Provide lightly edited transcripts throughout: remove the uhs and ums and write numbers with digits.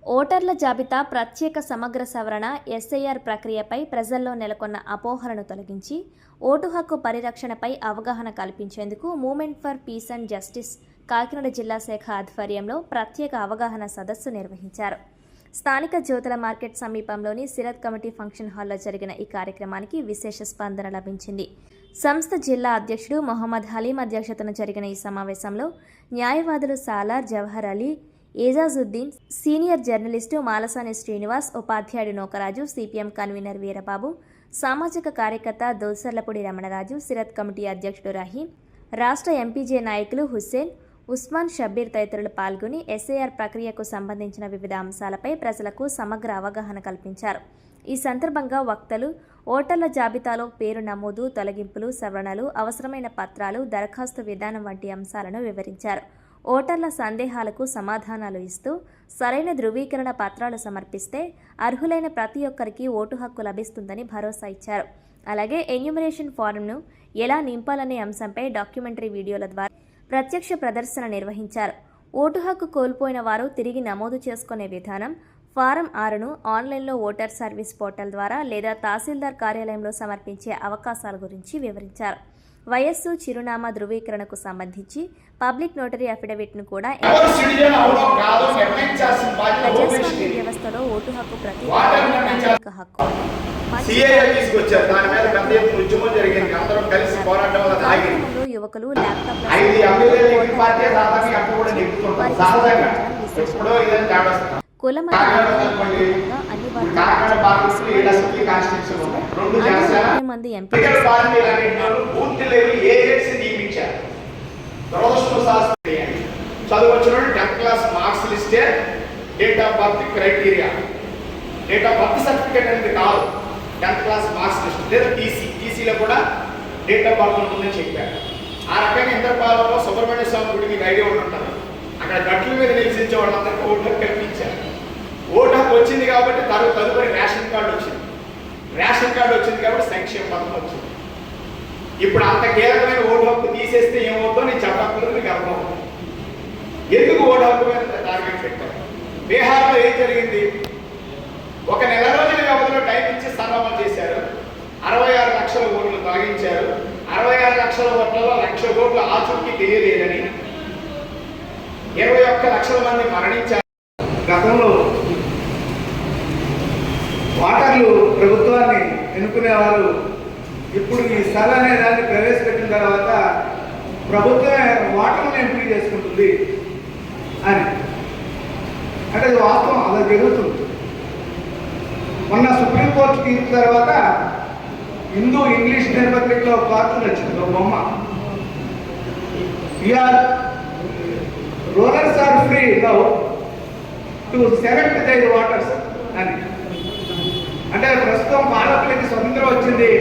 ఓటర్ల జాబితా ప్రత్యేక సమగ్ర సవరణ ఎస్ఐఆర్ ప్రక్రియపై ప్రజల్లో నెలకొన్న అపోహలను తొలగించి ఓటు హక్కు పరిరక్షణపై అవగాహన కల్పించేందుకు movement for piece and justice Kakinada జిల్లా శాఖ ఆధ్వర్యంలో ప్రత్యేక అవగాహన సదస్సు నిర్వహించారు. స్థానిక జ్యోతుల మార్కెట్ సమీపంలోని సిరత్ కమిటీ ఫంక్షన్ హాల్లో జరిగిన ఈ కార్యక్రమానికి విశేష స్పందన లభించింది. సంస్థ జిల్లా అధ్యక్షుడు మొహమ్మద్ హలీం అధ్యక్షతన జరిగిన ఈ సమావేశంలో న్యాయవాదులు సాలార్ జవహర్ అలీ, ఏజాజుద్దీన్, సీనియర్ జర్నలిస్టు మాలసాని శ్రీనివాస్, ఉపాధ్యాయుడు నోకరాజు, సిపిఎం కన్వీనర్ వీరబాబు, సామాజిక కార్యకర్త దోసర్లపూడి రమణరాజు, సిరత్ కమిటీ అధ్యక్షుడు రహీం, రాష్ట్ర ఎంపీజే నాయకులు హుస్సేన్, ఉస్మాన్, షబ్బీర్ తదితరులు పాల్గొని ఎస్ఐఆర్ ప్రక్రియకు సంబంధించిన వివిధ అంశాలపై ప్రజలకు సమగ్ర అవగాహన కల్పించారు. ఈ సందర్భంగా వక్తలు ఓటర్ల జాబితాలో పేరు నమోదు, తొలగింపులు, సవరణలు, అవసరమైన పత్రాలు, దరఖాస్తు విధానం వంటి అంశాలను వివరించారు. ఓటర్ల సందేహాలకు సమాధానాలు ఇస్తూ సరైన ధృవీకరణ పత్రాలు సమర్పిస్తే అర్హులైన ప్రతి ఒక్కరికి ఓటు హక్కు లభిస్తుందని భరోసా ఇచ్చారు. అలాగే ఎన్యూమరేషన్ ఫారంను ఎలా నింపాలనే అంశంపై డాక్యుమెంటరీ వీడియోల ద్వారా ప్రత్యక్ష ప్రదర్శన నిర్వహించారు. ఓటు హక్కు కోల్పోయిన వారు తిరిగి నమోదు చేసుకునే విధానం, ఫారం 6ను ఆన్లైన్లో ఓటర్ సర్వీస్ పోర్టల్ ద్వారా లేదా తహసీల్దార్ కార్యాలయంలో సమర్పించే అవకాశాల గురించి వివరించారు. వయస్సు, చిరునామా ధృవీకరణకు సంబంధించి పబ్లిక్ నోటరీ అఫిడవిట్ను కూడా ప్రజాస్వామ్య వ్యవస్థలో ఓటు హక్కు ప్రతి హక్కు యువకులు ల్యాప్టాప్ కుల మంది ఎంపీ చదువు 10th క్లాస్ మార్క్స్ లిస్టే date of birth criteria. Date of birth certificate అనేది కాదు, 10th క్లాస్ మార్క్స్ లిస్ట్ లేదా టీసీలో కూడా డేట్ ఆఫ్ బర్త్ ఉంటుందని చెప్పారు. ఆ రకంగా ఇంద్రపాలెంలో సుబ్రహ్మణ్య స్వామి గుడి మీకు ఐడియా ఉంటుంటారు. అక్కడ గట్ల మీద నిలిచించే వాళ్ళందరికీ ఓటు హక్కు కల్పించారు. ఓటు హక్కు వచ్చింది కాబట్టి తదుపరి రేషన్ కార్డు వచ్చింది. రేషన్ కార్డు వచ్చింది కాబట్టి సంక్షేమ పథకం వచ్చింది. ఇప్పుడు అంత కీలకమైన ఓటు హక్కు తీసేస్తే ఏమవుతుందో నేను చెప్పకపోతే మీకు అర్థమవుతుంది. ఎందుకు ఓటు హక్కు మీద టార్గెట్ పెట్టారు? బీహార్లో ఏం జరిగింది? ఒక నెల రోజుల వ్యవధిలో టైం ఇచ్చి సర్వమం చేశారు. 66 లక్షల ఓట్లు తొలగించారు. 66 లక్షల ఓట్లలో 1,00,000 ఓట్లు ఆచూకీ తెలియలేదని 21 లక్షల మంది మరణించారు. గతంలో ఓటర్లు ప్రభుత్వాన్ని ఎన్నుకునేవారు. ఇప్పుడు ఈ స్థలం అనే దాన్ని ప్రవేశపెట్టిన తర్వాత ప్రభుత్వమే ఓటర్లను ఎంపిక చేసుకుంటుంది అని అంటే అది వాస్తవం, అలా జరుగుతుంది. మొన్న సుప్రీంకోర్టు తీర్పు తర్వాత హిందూ ఇంగ్లీష్ దినపత్రికలో కార్టూన్ వచ్చింది, ఒక బొమ్మ. Rulers are free now to select their voters అని. అంటే ప్రస్తుతం పాలకులకి స్వతంత్రం వచ్చింది,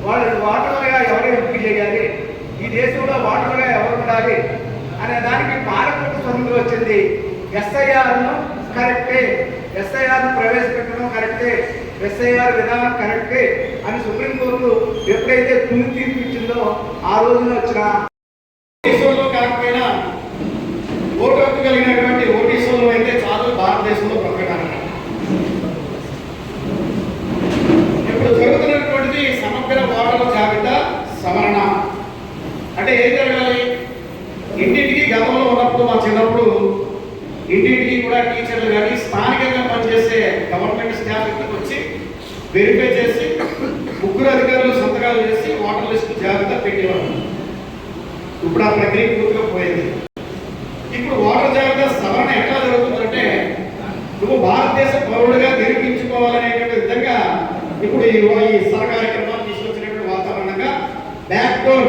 వాళ్ళు ఓటర్లుగా ఎవరు ఎంపిక చేయాలి, ఈ దేశంలో ఓటర్లుగా ఎవరు ఉండాలి అనే దానికి పాలకులకు స్వతంత్రం వచ్చింది. ఎస్ఐఆర్ను కరెక్టే, ఎస్ఐఆర్ను ప్రవేశపెట్టడం కరెక్టే, ఎస్ఐఆర్ విధానం కరెక్టే అని సుప్రీంకోర్టు ఎప్పుడైతే తుది తీర్పు ఇచ్చిందో ఆ రోజున వచ్చిన దేశంలో కాకపోయినా ఓటు హక్కు కలిగినటువంటి ఓటీసోలు అయితే చాలు భారతదేశంలో బ్రతకడానికి. ఇప్పుడు జరుగుతున్నటువంటిది సమగ్ర ఓటర్ల జాబితా సవరణ. అంటే ఏం జరగాలి? ఇంటింటికి గతంలో ఉన్నప్పుడు మా చిన్నప్పుడు ఇంటింటికి కూడా టీచర్లు కానీ స్థానికంగా పనిచేసే గవర్నమెంట్ స్టాఫ్ ఇంటికి వచ్చి వెరిఫై చేసి 3 అధికారులు సంతకాలు చేసి ఓటర్ లిస్ట్ జాబితా పెట్టేవారు. ఇప్పుడు ఆ ప్రక్రియ పూర్తిగా పోయింది. ఇప్పుడు ఓటర్ జాబితా సవరణ ఎట్లా జరుగుతుందంటే నువ్వు భారతదేశ పౌరుడిగా నిరూపించుకోవాలనేటువంటి విధంగా ఇప్పుడు ఈ సహకార్యక్రమాలు తీసుకొచ్చినటువంటి వాతావరణంగా బ్యాక్డోర్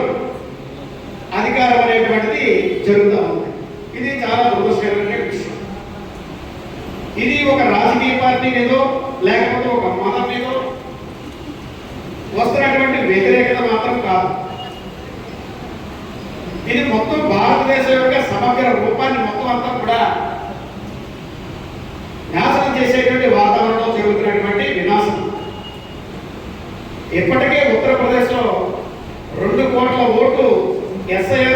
అధికారం అనేటువంటిది జరుగుతూ ఉంది. ఇది చాలా దురదృష్టకరమైన విషయం. ఇది ఒక రాజకీయ పార్టీ మీదో లేకపోతే ఒక మతం మీదో వస్తున్నటువంటి వ్యతిరేకత మాత్రం కాదు. ఇది మొత్తం భారతదేశం యొక్క సమగ్ర రూపాన్ని మొత్తం అంతా కూడా నాశనం చేసేటువంటి వాతావరణంలో జరుగుతున్నటువంటి వినాశం. ఇప్పటికే ఉత్తరప్రదేశ్లో 2 కోట్ల ఓట్లు ఎస్ఐఆర్